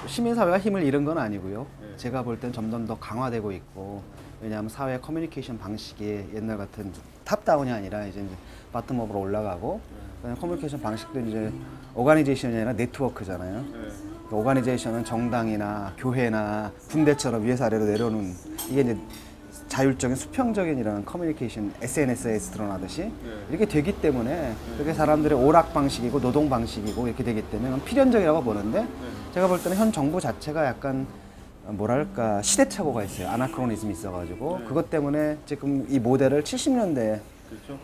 시민사회가 힘을 잃은 건 아니고요. 제가 볼 땐 점점 더 강화되고 있고, 왜냐하면 사회 커뮤니케이션 방식이 옛날 같은 탑다운이 아니라 이제 바텀업으로 올라가고, 커뮤니케이션 방식도 이제 오가니제이션이 아니라 네트워크잖아요. 그 오가니제이션은 정당이나 교회나 군대처럼 위에서 아래로 내려오는, 이게 이제 자율적인 수평적인 이런 커뮤니케이션 SNS에서 드러나듯이 이렇게 되기 때문에 그게 사람들의 오락 방식이고 노동 방식이고 이렇게 되기 때문에 필연적이라고 보는데, 제가 볼 때는 현 정부 자체가 약간 뭐랄까 시대착오가 있어요. 아나크로니즘이 있어가지고 그것 때문에 지금 이 모델을 70년대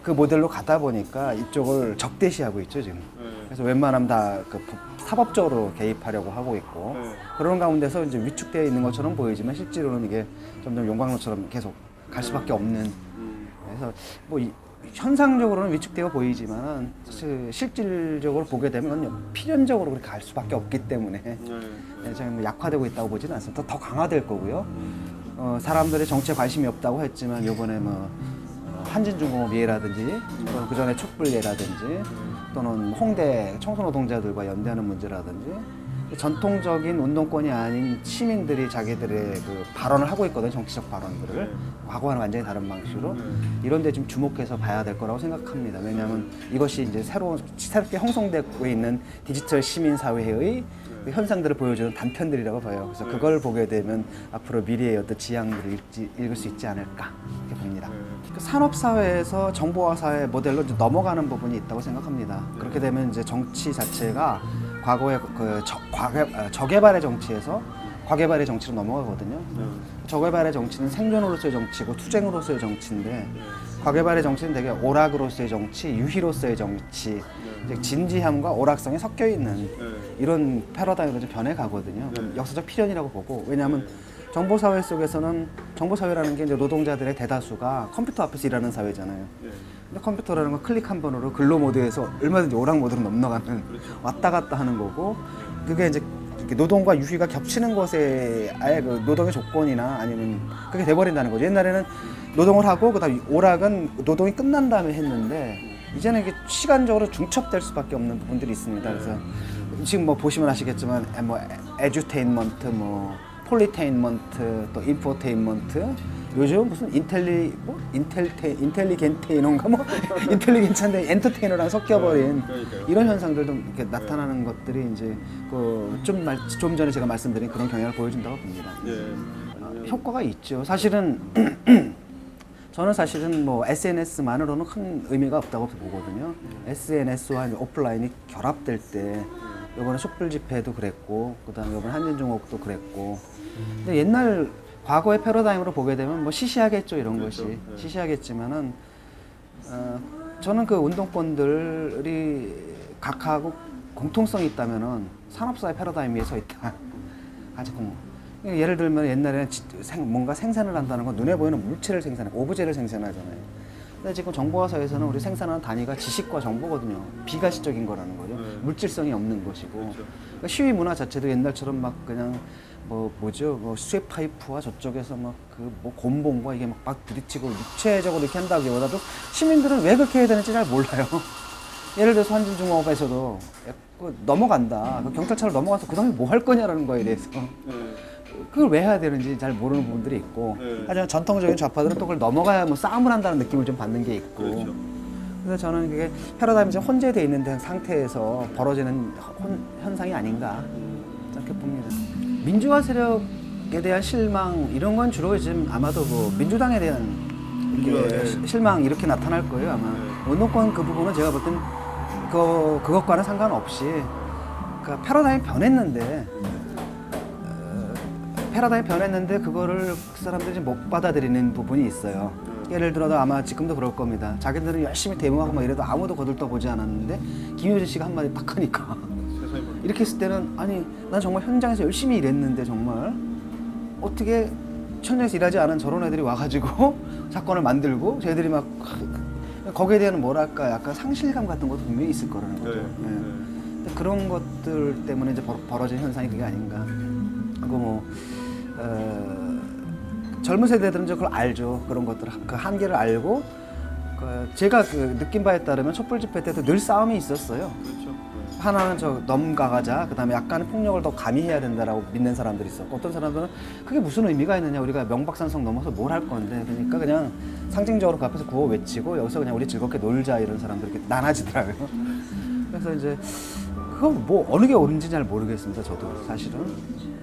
그 모델로 가다 보니까 이쪽을 적대시하고 있죠 지금. 그래서 웬만하면 다 그 사법적으로 개입하려고 하고 있고 그런 가운데서 이제 위축되어 있는 것처럼 보이지만 실제로는 이게 점점 용광로처럼 계속 갈 수밖에 없는. 그래서 뭐 현상적으로는 위축되어 보이지만 실질적으로 보게 되면 필연적으로 그렇게 갈 수밖에 없기 때문에 제가 뭐 약화되고 있다고 보지는 않습니다. 더 강화될 거고요. 사람들의 정치에 관심이 없다고 했지만 요번에 뭐 한진중공업 예라든지 또는 그 전에 촛불 예라든지 또는 홍대 청소노동자들과 연대하는 문제라든지 전통적인 운동권이 아닌 시민들이 자기들의 그 발언을 하고 있거든요. 정치적 발언들을 과거와는 완전히 다른 방식으로 이런 데 좀 주목해서 봐야 될 거라고 생각합니다. 왜냐하면 이것이 이제 새롭게 형성되고 있는 디지털 시민사회의 그 현상들을 보여주는 단편들이라고 봐요. 그래서 그걸 보게 되면 앞으로 미래의 어떤 지향들을 읽을 수 있지 않을까 이렇게 봅니다. 그 산업사회에서 정보화사회 모델로 이제 넘어가는 부분이 있다고 생각합니다. 그렇게 되면 이제 정치 자체가 과거의 그 저개발의 정치에서 과개발의 정치로 넘어가거든요. 저개발의 정치는 생존으로서의 정치고 투쟁으로서의 정치인데 과개발의 정치는 되게 오락으로서의 정치, 유희로서의 정치, 진지함과 오락성이 섞여 있는 이런 패러다임으로 좀 변해가거든요. 역사적 필연이라고 보고, 왜냐하면 정보사회 속에서는 정보사회라는 게 이제 노동자들의 대다수가 컴퓨터 앞에서 일하는 사회잖아요. 근데 컴퓨터라는 건 클릭 한 번으로 근로 모드에서 얼마든지 오락 모드로 넘어가는 왔다 갔다 하는 거고, 그게 이제 노동과 유희가 겹치는 것에 아예 그 노동의 조건이나 아니면 그게 돼버린다는 거죠. 옛날에는 노동을 하고 그다음 오락은 노동이 끝난 다음에 했는데 이제는 이게 시간적으로 중첩될 수밖에 없는 부분들이 있습니다. 그래서 지금 뭐 보시면 아시겠지만 뭐 에듀테인먼트, 뭐 폴리테인먼트, 또 인포테인먼트, 요즘 무슨 인텔리겐테이너인가 뭐 인텔리겐트인데 엔터테이너랑 섞여버린 이런 현상들도 이렇게 나타나는 것들이 이제 그 좀 전에 제가 말씀드린 그런 경향을 보여준다고 봅니다. 효과가 있죠. 사실은 저는 사실은 뭐 SNS만으로는 큰 의미가 없다고 보거든요. SNS와 오프라인이 결합될 때 이번에 촛불 집회도 그랬고 그다음에 이번 한진중공업도 그랬고 근데 옛날 과거의 패러다임으로 보게 되면 뭐 시시하겠죠 이런 것이 시시하겠지만은 저는 그 운동권들이 각하고 공통성이 있다면은 산업사회 패러다임 위에 서 있다. 아직 예를 들면 옛날에는 뭔가 생산을 한다는 건 눈에 보이는 물체를 생산하고 오브제를 생산하잖아요. 근데 지금 정보화사회에서는 우리 생산하는 단위가 지식과 정보거든요. 비가시적인 거라는 거죠. 물질성이 없는 것이고. 그러니까 시위 문화 자체도 옛날처럼 막 그냥 뭐 수액 파이프와 저쪽에서 막 그 뭐 곤봉과 이게 막 들이치고 육체적으로 이렇게 한다기보다도 시민들은 왜 그렇게 해야 되는지 잘 몰라요. 예를 들어서 한진중공업에서도 넘어간다. 경찰차로 넘어가서 그 다음에 뭐 할 거냐라는 거에 대해서 그걸 왜 해야 되는지 잘 모르는 부분들이 있고 하지만 전통적인 좌파들은 또 그걸 넘어가야 뭐 싸움을 한다는 느낌을 좀 받는 게 있고 그래서 저는 그게 패러다임이 좀 혼재되어 있는 상태에서 벌어지는 현상이 아닌가 이렇게 봅니다. 민주화 세력에 대한 실망 이런 건 주로 지금 아마도 그 민주당에 대한 실망 이렇게 나타날 거예요 아마. 운동권 그 부분은 제가 볼 땐 그것과는 상관없이 그러니까 패러다임이 변했는데 그거를 그 사람들이 못 받아들이는 부분이 있어요. 예를 들어도 아마 지금도 그럴 겁니다. 자기들은 열심히 대응하고 막 이래도 아무도 거들떠보지 않았는데 김효진 씨가 한마디 딱 하니까 이렇게 했을 때는 아니 난 정말 현장에서 열심히 일했는데 정말 어떻게 현장에서 일하지 않은 저런 애들이 와가지고 사건을 만들고 쟤들이 막 거기에 대한 뭐랄까 약간 상실감 같은 것도 분명히 있을 거라는 거죠. 근데 그런 것들 때문에 이제 벌어진 현상이 그게 아닌가. 그리고 뭐 젊은 세대들은 이제 그걸 알죠. 그런 것들 그 한계를 알고 제가 그 느낀 바에 따르면 촛불 집회 때도 늘 싸움이 있었어요. 하나는 저 넘가가자, 그 다음에 약간의 폭력을 더 가미해야 된다라고 믿는 사람들이 있었고, 어떤 사람들은 그게 무슨 의미가 있느냐, 우리가 명박산성 넘어서 뭘 할 건데, 그러니까 그냥 상징적으로 그 앞에서 구호 외치고 여기서 그냥 우리 즐겁게 놀자, 이런 사람들이 이렇게 나눠지더라고요. 그래서 이제 그건 뭐 어느 게 옳은지 잘 모르겠습니다, 저도 사실은.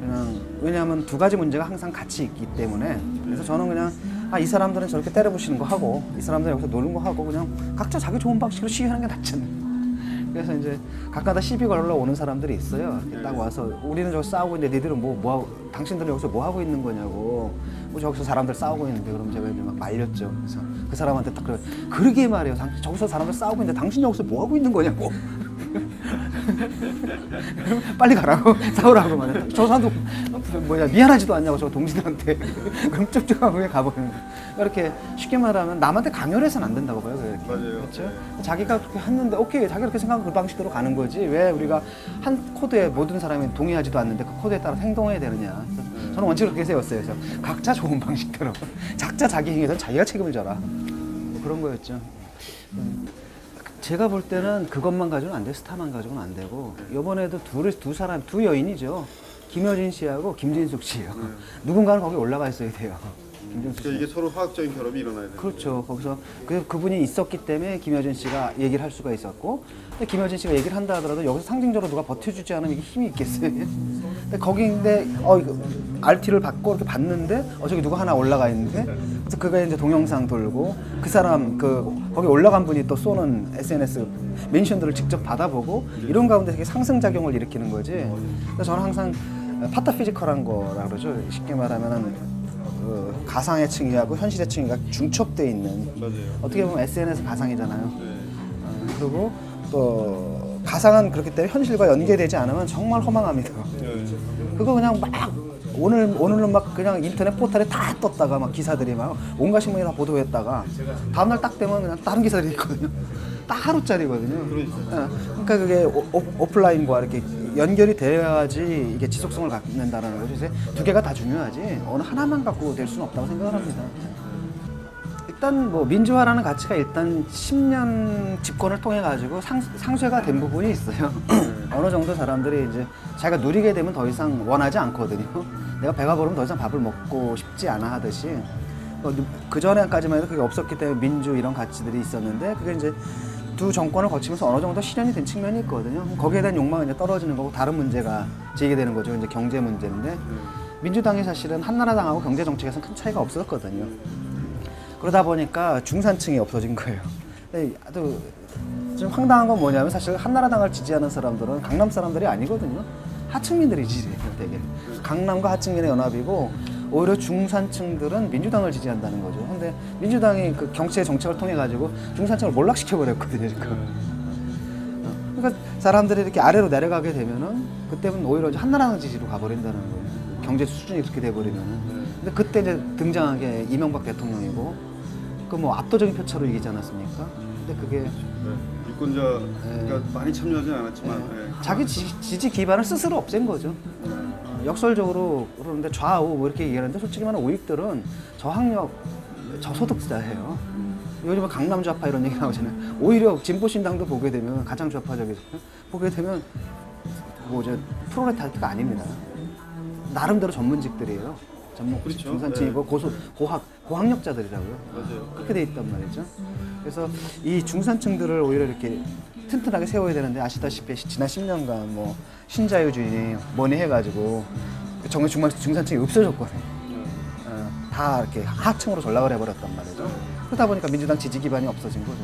그냥 왜냐하면 두 가지 문제가 항상 같이 있기 때문에. 그래서 저는 그냥 이 사람들은 저렇게 때려부시는 거 하고, 이 사람들은 여기서 노는 거 하고, 그냥 각자 자기 좋은 방식으로 시위하는 게 낫지 않나. 그래서 이제 각가다 시비 걸러 오는 사람들이 있어요. 딱 와서 우리는 저기 싸우고 있는데 니들은 뭐 하고, 당신들은 여기서 뭐 하고 있는 거냐고. 뭐 저기서 사람들 싸우고 있는데, 그럼 제가 이제 막 말렸죠. 그래서 그 사람한테 딱 그러게 말해요. 저기서 사람들 싸우고 있는데 당신 여기서 뭐 하고 있는 거냐고. 빨리 가라고, 싸우라고 말해. 저 사람도 미안하지도 않냐고, 저 동지들한테. 그럼 쭉쭉하고 가버리는 거예요. 이렇게 쉽게 말하면 남한테 강요를 해서는 안 된다고 봐요. 그렇게. 맞아요. 그렇죠? 자기가 그렇게 했는데 오케이, 자기가 그렇게 생각하고 그 방식대로 가는 거지, 왜 우리가 한 코드에 모든 사람이 동의하지도 않는데 그 코드에 따라 행동해야 되느냐. 저는 원칙을 그렇게 세웠어요. 그래서 각자 좋은 방식대로, 각자 자기 행위에 대한 자기가 책임을 져라, 뭐 그런 거였죠. 제가 볼 때는 그것만 가지고는 안 돼요. 스타만 가지고는 안 되고, 이번에도 두 여인이죠. 김여진 씨하고 김진숙 씨요. 누군가는 거기 올라가 있어야 돼요. 김진숙 씨. 그러니까 이게 서로 화학적인 결합이 일어나야 돼요. 그렇죠. 거기서 그분이 있었기 때문에 김여진 씨가 얘기를 할 수가 있었고, 근데 김여진 씨가 얘기를 한다 하더라도 여기서 상징적으로 누가 버텨주지 않으면 이게 힘이 있겠어요. 근데 거기인데 이거 RT를 받고 이렇게 봤는데 저기 누가 하나 올라가 있는데, 그래서 그가 이제 동영상 돌고, 그 사람 거기 올라간 분이 또 쏘는 SNS 멘션들을 직접 받아보고, 이런 가운데 되게 상승작용을 일으키는 거지. 그래서 저는 항상 파타피지컬한 거라 그러죠. 쉽게 말하면은 가상의 층위하고 현실의 층위가 중첩돼 있는. 맞아요. 어떻게 보면 SNS 가상이잖아요. 그리고 또 가상은 그렇기 때문에 현실과 연계되지 않으면 정말 허망합니다. 그거 그냥 막 오늘은 막 그냥 인터넷 포털에 다 떴다가 막 기사들이 막 온갖 신문이 다 보도했다가 다음날 딱 되면 그냥 다른 기사들이 있거든요. 딱 하루짜리거든요. 그러니까 그게 오프라인과 이렇게 연결이 돼야지 이게 지속성을 갖는다는 거죠. 이제 두 개가 다 중요하지 어느 하나만 갖고 될 수는 없다고 생각을 합니다. 일단 뭐 민주화라는 가치가 일단 10년 집권을 통해 가지고 상쇄가 된 부분이 있어요. 어느 정도 사람들이 이제 자기가 누리게 되면 더 이상 원하지 않거든요. 내가 배가 부르면 더 이상 밥을 먹고 싶지 않아 하듯이, 그 전에까지만 해도 그게 없었기 때문에 민주 이런 가치들이 있었는데, 그게 이제 두 정권을 거치면서 어느 정도 실현이 된 측면이 있거든요. 거기에 대한 욕망은 이제 떨어지는 거고, 다른 문제가 제기되게 되는 거죠. 이제 경제 문제인데, 민주당이 사실은 한나라당하고 경제 정책에서는 큰 차이가 없었거든요. 그러다 보니까 중산층이 없어진 거예요. 근데 좀 황당한 건 뭐냐면, 사실 한나라당을 지지하는 사람들은 강남 사람들이 아니거든요. 하층민들이 지지해요, 되게. 강남과 하층민의 연합이고, 오히려 중산층들은 민주당을 지지한다는 거죠. 근데 민주당이 그 정치의 정책을 통해 가지고 중산층을 몰락시켜 버렸거든요, 지금. 그러니까 사람들이 이렇게 아래로 내려가게 되면은, 그때는 오히려 한나라당 지지로 가버린다는 거예요. 경제 수준이 그렇게 돼버리면은. 근데 그때 이제 등장한 게 이명박 대통령이고, 그 뭐 압도적인 표차로 이기지 않았습니까? 근데 그게 유권자가 많이 참여하진 않았지만 자기 지지 기반을 스스로 없앤 거죠. 역설적으로. 그러는데 좌우 뭐 이렇게 얘기하는데, 솔직히 말하면 우익들은 저학력, 저소득자예요. 요즘은 강남 좌파 이런 얘기 나오잖아요. 오히려 진보신당도 보게 되면 가장 좌파적이죠. 보게 되면 뭐 이제 프롤레타리아가 아닙니다. 나름대로 전문직들이에요. 그렇죠. 중산층이고 고학력자들이라고요. 맞아요. 그렇게 돼 있단 말이죠. 그래서 이 중산층들을 오히려 이렇게 튼튼하게 세워야 되는데, 아시다시피 지난 10년간 뭐 신자유주의 뭐니 해가지고 정말 중산층이 없어졌거든요. 다 이렇게 하층으로 전락을 해버렸단 말이죠. 그러다 보니까 민주당 지지 기반이 없어진 거죠.